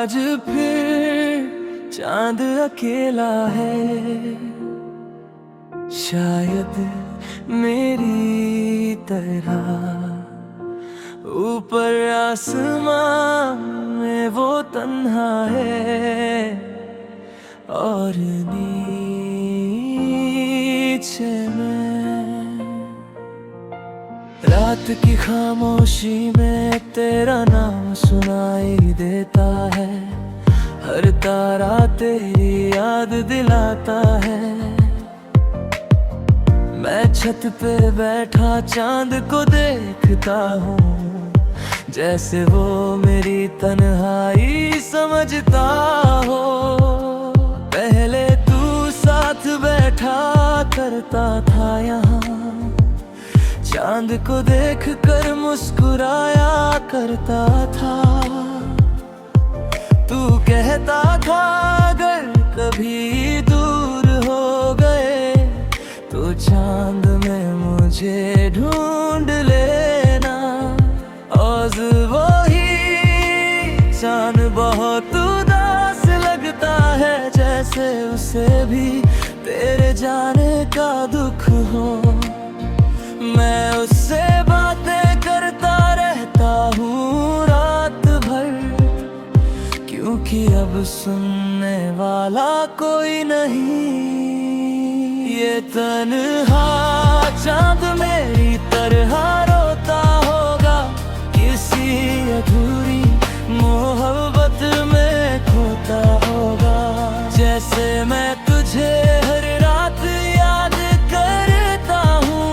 आज फिर चांद अकेला है, शायद मेरी तरह ऊपर आसमां में वो तन्हा है और नीचे मैं। रात की खामोशी में तेरा नाम सुनाई देता है, हर तारा तेरी याद दिलाता है। मैं छत पे बैठा चांद को देखता हूँ, जैसे वो मेरी तन्हाई समझता हो। पहले तू साथ बैठा करता था यहाँ, चांद को देख कर मुस्कुराया करता था। तू कहता था अगर कभी दूर हो गए तो चांद में मुझे ढूंढ लेना। और वही चांद बहुत उदास लगता है, जैसे उसे भी तेरे जाने का दुख हो। मैं उससे बातें करता रहता हूँ रात भर, क्योंकि अब सुनने वाला कोई नहीं। ये तन्हा चांद मेरी तरह रोता होगा, किसी अधूरी मोहब्बत में खोता होगा। जैसे मैं तुझे हर रात याद करता हूँ,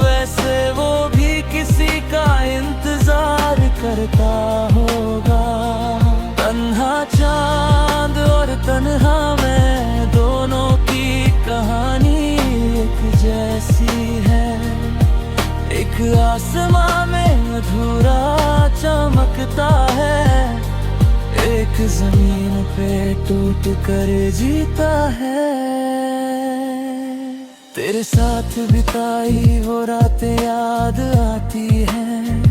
वैसे वो भी किसी का इंतजार करता होगा। तन्हा चांद और तन्हा मैं, दोनों की कहानी एक जैसी है। एक आसमां में अधूरा चमकता है, एक जमीन पे टूट कर जीता है। तेरे साथ बिताई वो रातें याद आती हैं,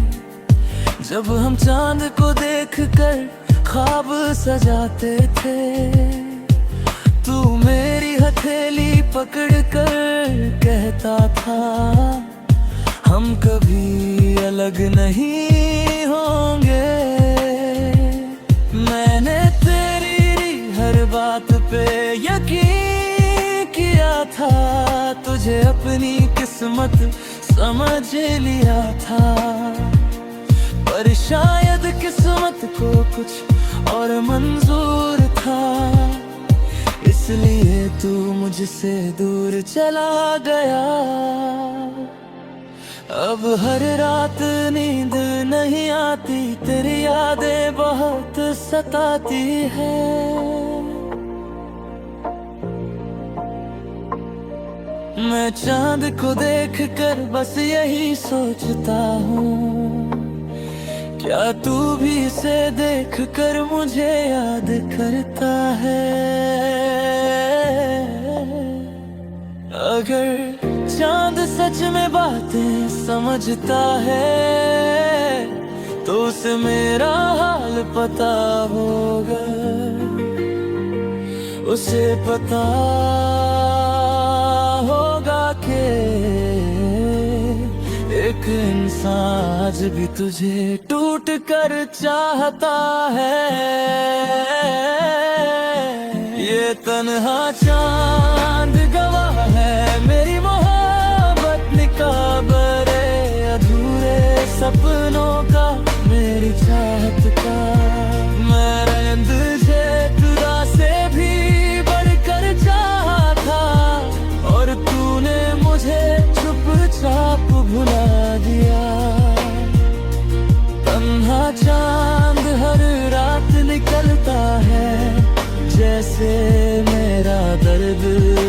जब हम चांद को देखकर ख्वाब सजाते थे। तू मेरी हथेली पकड़ कर कहता था हम कभी अलग नहीं होंगे। मैंने तेरी हर बात पे यकीन किया था, तुझे अपनी किस्मत समझ लिया था। पर शायद किस्मत को कुछ और मंजूर था, इसलिए तू मुझसे दूर चला गया। अब हर रात नींद नहीं आती, तेरी यादें बहुत सताती है। मैं चांद को देखकर बस यही सोचता हूँ, क्या तू भी इसे देखकर मुझे याद करता है। अगर चांद सच में बातें समझता है, तो उसे मेरा हाल पता होगा। उसे पता होगा कि एक इंसान आज भी तुझे टूट कर चाहता है। ये तन्हा चांद गवाह है मेरी मोहब्बत निकाबरे अधूरे सपनों का, मेरी चाहत का। मैं रंग जे खुदा से भी बढ़कर चाहा था, और तूने मुझे चुपचाप भुला दिया। तन्हा चांद हर रात निकलता है, जैसे मेरा दर्द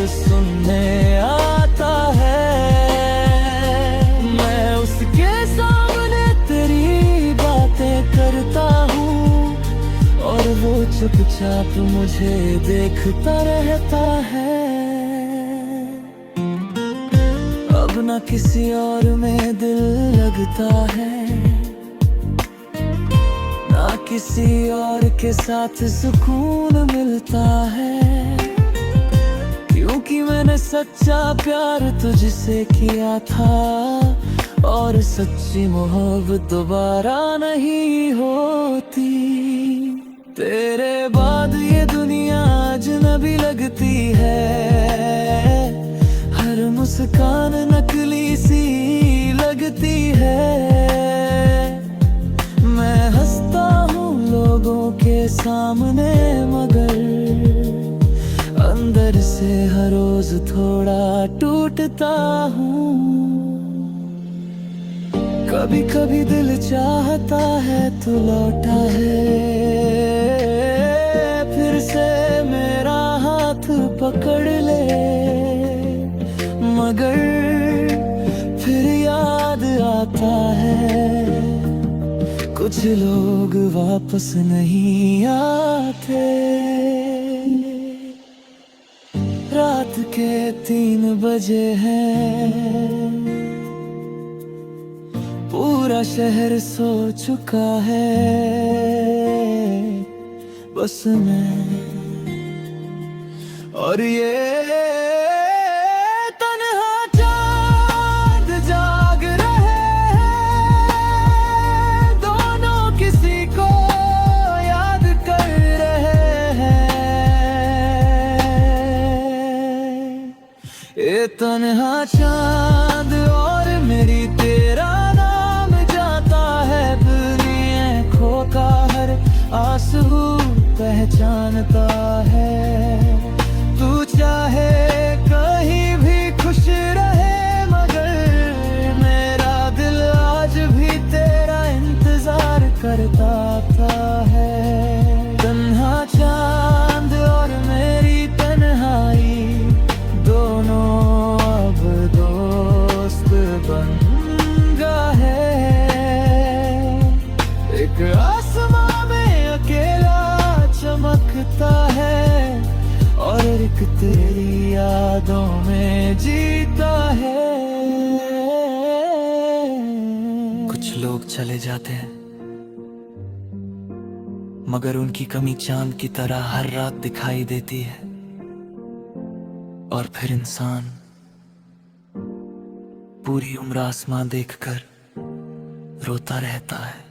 सुनने आता है। मैं उसके सामने तेरी बातें करता हूँ, और वो चुपचाप मुझे देखता रहता है। अब ना किसी और में दिल लगता है, किसी और के साथ सुकून मिलता है, क्योंकि मैंने सच्चा प्यार तुझसे किया था। और सच्ची मोहब्बत दोबारा नहीं होती। तेरे बाद ये दुनिया अजनबी लगती है, हर मुस्कान नकली सी लगती है। मैं हंसता हूँ लोगों के सामने, मगर अंदर से हर रोज थोड़ा टूटता हूँ। कभी कभी दिल चाहता है तू लौटा है, फिर से मेरा हाथ पकड़ ले, मगर फिर याद आता है कुछ लोग वापस नहीं आते। रात के 3 बजे हैं, पूरा शहर सो चुका है, बस मैं और ये तन्हा चांद जाग रहे हैं। दोनों किसी को याद कर रहे हैं। ये तन्हा चांद और मेरी तेरा का हर आंसू पहचानता है। तू चाहे कहीं भी खुश रहे, मगर मेरा दिल आज भी तेरा इंतजार करता है। तन्हा चांद और मेरी तन्हाई दोनों अब दोस्त बन गए हैं। एक आसमां में अकेला चमकता है, और एक तेरी यादों में जीता है। कुछ लोग चले जाते हैं, मगर उनकी कमी चांद की तरह हर रात दिखाई देती है। और फिर इंसान पूरी उम्र आसमां देखकर रोता रहता है।